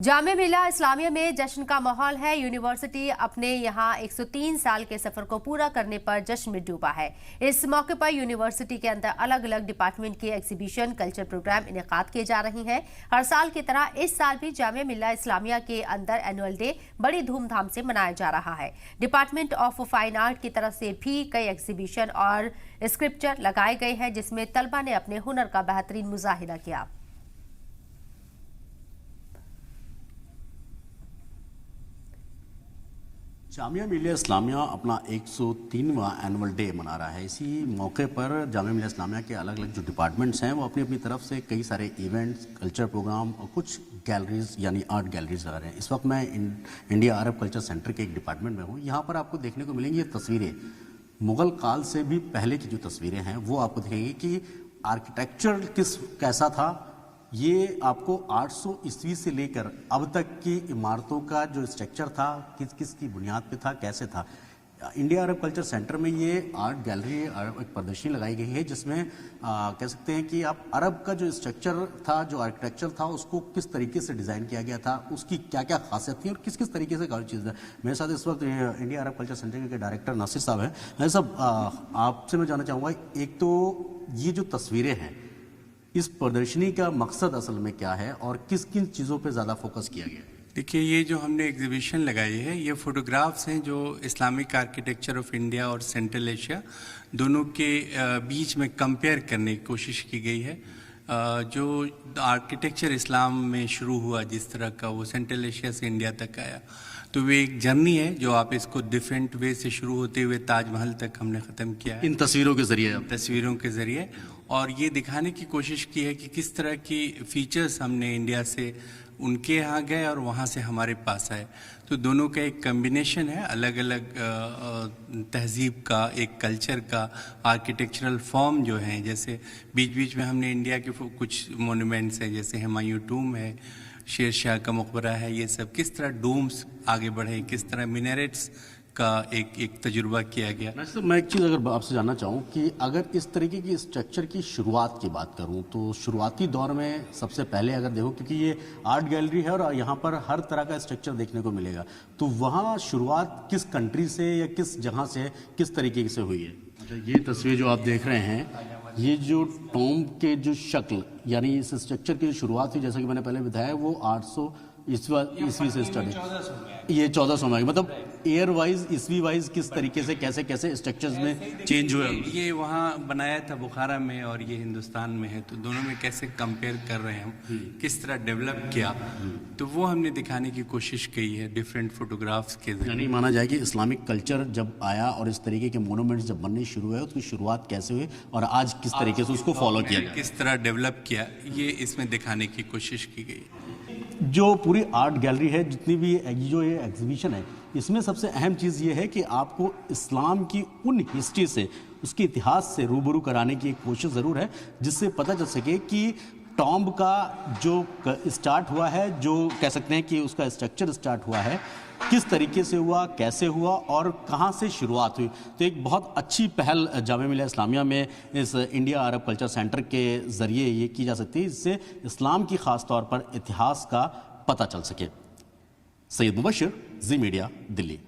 जामिया मिल्लिया इस्लामिया में जश्न का माहौल है। यूनिवर्सिटी अपने यहाँ 103 साल के सफर को पूरा करने पर जश्न में डूबा है। इस मौके पर यूनिवर्सिटी के अंदर अलग अलग डिपार्टमेंट की एग्जीबिशन, कल्चर प्रोग्राम इनेकाद किए जा रही हैं। हर साल की तरह इस साल भी जामिया मिल्लिया इस्लामिया के अंदर एनुअल डे बड़ी धूमधाम से मनाया जा रहा है। डिपार्टमेंट ऑफ फाइन आर्ट की तरफ से भी कई एग्जीबिशन और स्क्रिप्चर लगाए गए हैं, जिसमें तलबा ने अपने हुनर का बेहतरीन मुजाहिरा किया। जामिया मिल्लिया इस्लामिया अपना 103वां एनुअल डे मना रहा है। इसी मौके पर जामिया मिल्लिया इस्लामिया के अलग अलग जो डिपार्टमेंट्स हैं वो अपनी अपनी तरफ से कई सारे इवेंट्स, कल्चर प्रोग्राम और कुछ गैलरीज यानी आर्ट गैलरीज लगा रहे हैं। इस वक्त मैं इंडिया अरब कल्चर सेंटर के एक डिपार्टमेंट में हूँ। यहाँ पर आपको देखने को मिलेंगी ये तस्वीरें, मुग़ल काल से भी पहले की जो तस्वीरें हैं वो आपको दिखेंगी कि आर्किटेक्चर कैसा था। ये आपको 800 ईस्वी से लेकर अब तक की इमारतों का जो स्ट्रक्चर था, किस किस की बुनियाद पे था, कैसे था। इंडिया अरब कल्चर सेंटर में ये आर्ट गैलरी, एक प्रदर्शनी लगाई गई है जिसमें कह सकते हैं कि आप अरब का जो स्ट्रक्चर था, जो आर्किटेक्चर था, उसको किस तरीके से डिज़ाइन किया गया था, उसकी क्या क्या खासियत थी और किस किस तरीके से काफ़ी चीज़ है। मेरे साथ इस वक्त इंडिया अरब कल्चर सेंटर के डायरेक्टर नासिर साहब हैं। नासिर साहब, आपसे मैं जानना चाहूँगा, एक तो ये जो तस्वीरें हैं, इस प्रदर्शनी का मकसद असल में क्या है और किस किन चीज़ों पे ज़्यादा फोकस किया गया है? देखिए, ये जो हमने एग्जीबिशन लगाई है, ये फ़ोटोग्राफ्स हैं जो इस्लामिक आर्किटेक्चर ऑफ इंडिया और सेंट्रल एशिया दोनों के बीच में कंपेयर करने की कोशिश की गई है। जो आर्किटेक्चर इस्लाम में शुरू हुआ जिस तरह का, वो सेंट्रल एशिया से इंडिया तक आया। तो वो एक जर्नी है जो आप इसको डिफरेंट वे से शुरू होते हुए ताजमहल तक हमने ख़त्म किया है इन तस्वीरों के ज़रिए। और ये दिखाने की कोशिश की है कि किस तरह की फ़ीचर्स हमने इंडिया से उनके यहाँ गए और वहाँ से हमारे पास आए। तो दोनों का एक कम्बिनेशन है, अलग अलग तहज़ीब का, एक कल्चर का, आर्किटेक्चरल फॉर्म जो हैं। जैसे बीच बीच में हमने इंडिया के कुछ मोन्यूमेंट्स हैं, जैसे हुमायूं टूम है, शेर शाह का मकबरा है। ये सब किस तरह डोम्स आगे बढ़े, किस तरह मिनरेट्स का एक तजुर्बा किया गया। मैं एक चीज़ अगर आपसे जानना चाहूँ कि अगर इस तरीके की स्ट्रक्चर की शुरुआत की बात करूँ तो शुरुआती दौर में सबसे पहले अगर देखो, क्योंकि ये आर्ट गैलरी है और यहाँ पर हर तरह का स्ट्रक्चर देखने को मिलेगा, तो वहाँ शुरुआत किस कंट्री से या किस जगह से, किस तरीके से हुई है? अच्छा, ये तस्वीर जो आप देख रहे हैं, ये जो टॉम्ब के जो शक्ल यानी इस स्ट्रक्चर की शुरुआत हुई, जैसा कि मैंने पहले बताया, वो 800 ईस्वी से स्टार्ट। ये 1400 में, मतलब ईयर वाइज, ईस्वी वाइज किस तरीके से कैसे कैसे स्ट्रक्चर्स में चेंज हुए। ये वहाँ बनाया था बुखारा में और ये हिंदुस्तान में है, तो दोनों में कैसे कंपेयर कर रहे हैं हम, किस तरह डेवलप किया, तो वो हमने दिखाने की कोशिश की है डिफरेंट फोटोग्राफ्स के जरिए। यानी माना जाए कि इस्लामिक कल्चर जब आया और इस तरीके के मोनूमेंट्स जब बनने शुरू हुए, उसकी शुरुआत कैसे हुई और आज किस तरीके से उसको फॉलो किया गया, किस तरह डेवलप किया, ये इसमें दिखाने की कोशिश की गई। जो पूरी आर्ट गैलरी है, जितनी भी जो ये एग्जीबिशन है, इसमें सबसे अहम चीज़ ये है कि आपको इस्लाम की उन हिस्ट्री से, उसके इतिहास से रूबरू कराने की एक कोशिश ज़रूर है, जिससे पता चल सके कि टॉम्ब का जो स्टार्ट हुआ है, जो कह सकते हैं कि उसका स्ट्रक्चर स्टार्ट हुआ है, किस तरीके से हुआ, कैसे हुआ और कहाँ से शुरुआत हुई। तो एक बहुत अच्छी पहल जामिया मिल्लिया इस्लामिया में इस इंडिया अरब कल्चर सेंटर के ज़रिए ये की जा सकती है, जिससे इस्लाम की ख़ास तौर पर इतिहास का पता चल सके। सैयद मुबशर, जी मीडिया, दिल्ली।